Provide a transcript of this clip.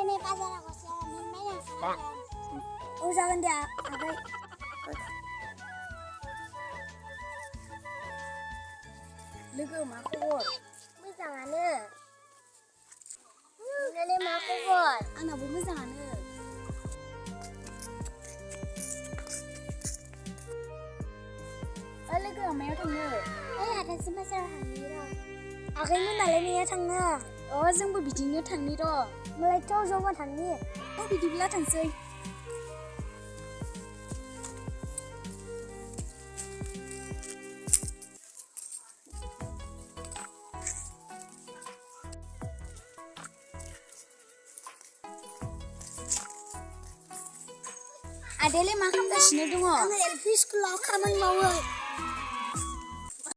दिनै बाजाराव गस्ला लानानै बायना औ जागोन दे आगै लोगो मा खबर मोजाङानो नोंनालाय मा खबर आंनाबो मोजाङानो लोगो मायाव थांनो आदासो बाजाराव थांनि र' आगैमोनालाय मायाव थांनो जोंबो बिदिनो थांनि र' होमबालायथ' जमा थांनि बिदिब्ला थांसै आदायालाय मा खालामगासिनो दङ आङो एलपि स्कुलाव खामानि मावो